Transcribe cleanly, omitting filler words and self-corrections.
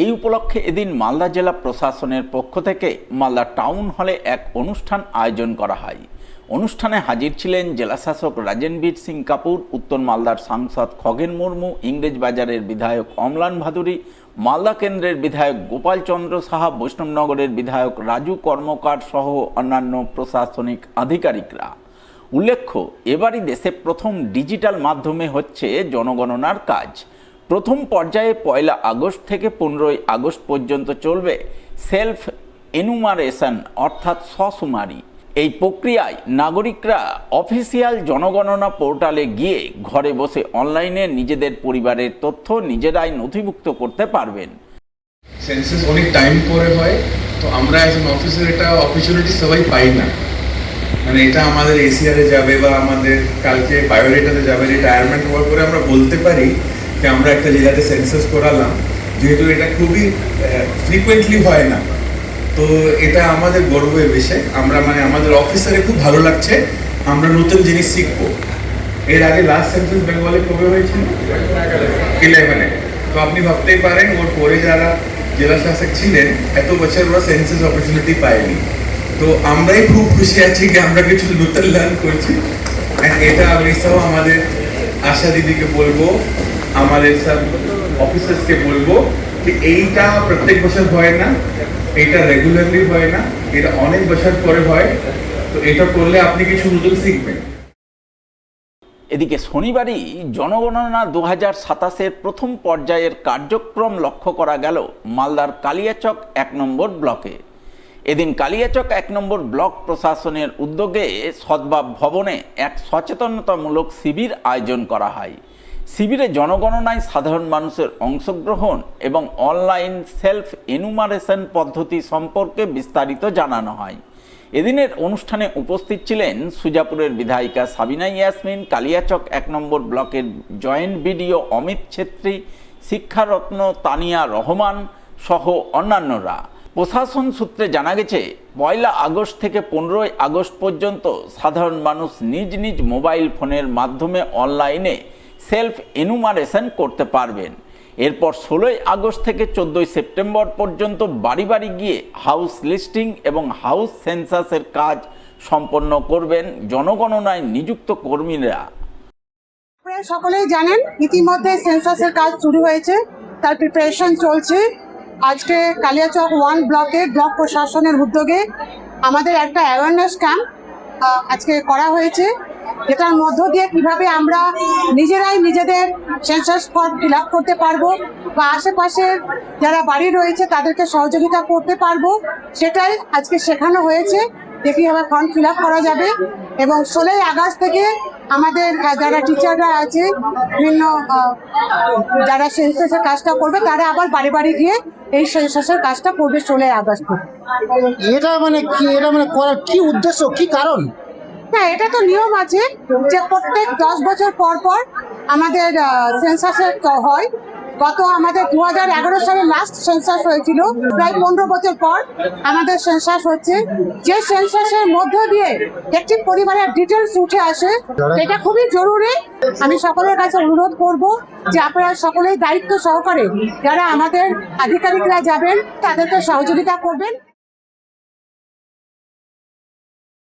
এই উপলক্ষে এদিন মালদা জেলা প্রশাসনের পক্ষ থেকে মালদা টাউন হলে এক অনুষ্ঠান আয়োজন করা হয়। অনুষ্ঠানে হাজির ছিলেন জেলাশাসক রাজেনবীর সিং কাপুর, উত্তর মালদার সাংসদ খগেন মুর্মু, ইংরেজবাজারের বিধায়ক অমলান ভাদুরী, মালদা কেন্দ্রের বিধায়ক গোপাল চন্দ্র সাহা, বৈষ্ণবনগরের বিধায়ক রাজু কর্মকার সহ অন্যান্য প্রশাসনিক আধিকারিকরা। উল্লেখ্য, এবারই দেশে প্রথম ডিজিটাল মাধ্যমে হচ্ছে জনগণনার কাজ। প্রথম পর্যায়ে 1 আগস্ট থেকে 15 আগস্ট পর্যন্ত চলবে সেলফ এনুমারেশন অর্থাৎ স্বশুমারি। এই প্রক্রিয়ায় নাগরিকরা অফিসিয়াল জনগণনা পোর্টালে গিয়ে ঘরে বসে অনলাইনে নিজেদের পরিবারের তথ্য নিজেরাই নথিভুক্ত করতে পারবেন। সেন্সাস অনেক টাইম পরে হয়, তো আমরা অ্যাজ অ্যান অফিসার এটা অপরচুনিটি সবাই পাই না। মানে এটা আমাদের এসিআরে যাবে বা আমাদের কালকে বায়োডেটাতে যাবে, রিটায়ারমেন্ট হওয়ার পরে আমরা বলতে পারি যে আমরা একটা জেলাতে সেন্সাস করালাম, যেহেতু এটা খুবই ফ্রিকুয়েন্টলি হয় না। তো এটা আমাদের গর্বের বিষয়। আমরা আমাদের অফিসারে খুব ভালো লাগছে, আমরা নতুন জিনিস শিখবো। এর আগে লাস্ট সেন্সাস বেঙ্গলে কবে হয়েছিল? 11-এ। তো আপনি ভাবতেই পারেন ওর পরে যারা জেলা শাসক ছিলেন এত বছর ওরা সেন্সাস অপরচুনিটি পায়নি। তো আমরাই খুব খুশি আছি যে আমরা কিছু নতুন লার্ন করছি। এটা আমি সহ আমাদের আশা দিদিকে বলবো, আমাদের সব অফিসার্সকে বলবো যে এইটা প্রত্যেক বছর হয় না, এটা রেগুলারলি হয় না, এটা অনেক বছর পরে হয়। তো এটা করলে আপনি কিছু নতুন শিখবেন। এদিকে শনিবারই জনগণনা 2027-এর প্রথম পর্যায়ের কার্যক্রম লক্ষ্য করা গেল মালদার কালিয়াচক 1 নম্বর ব্লকে। এদিন কালিয়াচক 1 নম্বর ব্লক প্রশাসনের উদ্যোগে সদ্ভাব ভবনে এক সচেতনতামূলক শিবির আয়োজন করা হয়। শিবিরে জনগণনায় সাধারণ মানুষের অংশগ্রহণ এবং অনলাইন সেলফ এনুমারেশন পদ্ধতি সম্পর্কে বিস্তারিত জানানো হয়। এদিনের অনুষ্ঠানে উপস্থিত ছিলেন সুজাপুরের বিধায়িকা সাবিনা ইয়াসমিন, কালিয়াচক 1 নম্বর ব্লকের জয়েন্ট বিডিও অমিত ছেত্রী, শিক্ষারত্ন তানিয়া রহমান সহ অন্যান্যরা। প্রশাসন সূত্রে জানা গেছে, 1 আগস্ট থেকে 15 আগস্ট পর্যন্ত সাধারণ মানুষ নিজ নিজ মোবাইল ফোনের মাধ্যমে অনলাইনে সেলফ এনুমারেশন করতে পারবেন। এরপর 16 আগস্ট থেকে 14 সেপ্টেম্বর পর্যন্ত বাড়ি বাড়ি গিয়ে হাউস লিস্টিং এবং হাউস সেন্সাসের কাজ সম্পন্ন করবেন জনগণনায় নিযুক্ত কর্মীরা। আপনারা সকলেই জানেন ইতিমধ্যে সেন্সাসের কাজ শুরু হয়েছে, তার প্রিপারেশন চলছে। আজকে কালিয়াচক 1 ব্লকে ব্লক প্রশাসনের উদ্যোগে আমাদের একটা অ্যাওয়ারনেস ক্যাম্প আজকে করা হয়েছে, যেটার মধ্য দিয়ে কিভাবে আমরা নিজেরাই নিজেদের সেন্সাস ফর্ম ফিল আপ করতে পারবো বা আশেপাশের যারা বাড়ি রয়েছে তাদেরকে সহযোগিতা করতে পারবো, সেটাই আজকে শেখানো হয়েছে যে কীভাবে ফর্ম ফিল আপ করা যাবে। এবং 16 আগস্ট থেকে আমাদের যারা টিচাররা আছে, বিভিন্ন যারা সেন্সাসের কাজটা করবে তারা আবার বাড়ি বাড়ি গিয়ে এই সেন্সাসের কাজটা করবে 16 আগস্ট থেকে। এটা কি, করার কি উদ্দেশ্য, কি কারণ? হ্যাঁ, এটা তো নিয়ম আছে যে প্রত্যেক 10 বছর পর পর আমাদের সেন্সাসের হয়। গত আমাদের 2011 সালে লাস্ট সেন্সাস হয়েছিল, প্রায় 15 বছর পর আমাদের সেন্সাস হচ্ছে। যে সেন্সাসের মধ্য দিয়ে একটি পরিবারের ডিটেলস উঠে আসে, এটা খুবই জরুরি। আমি সকলের কাছে অনুরোধ করব যে আপনারা সকলেই দায়িত্ব সহকারে যারা আমাদের আধিকারিকরা যাবেন তাদেরকে সহযোগিতা করবেন।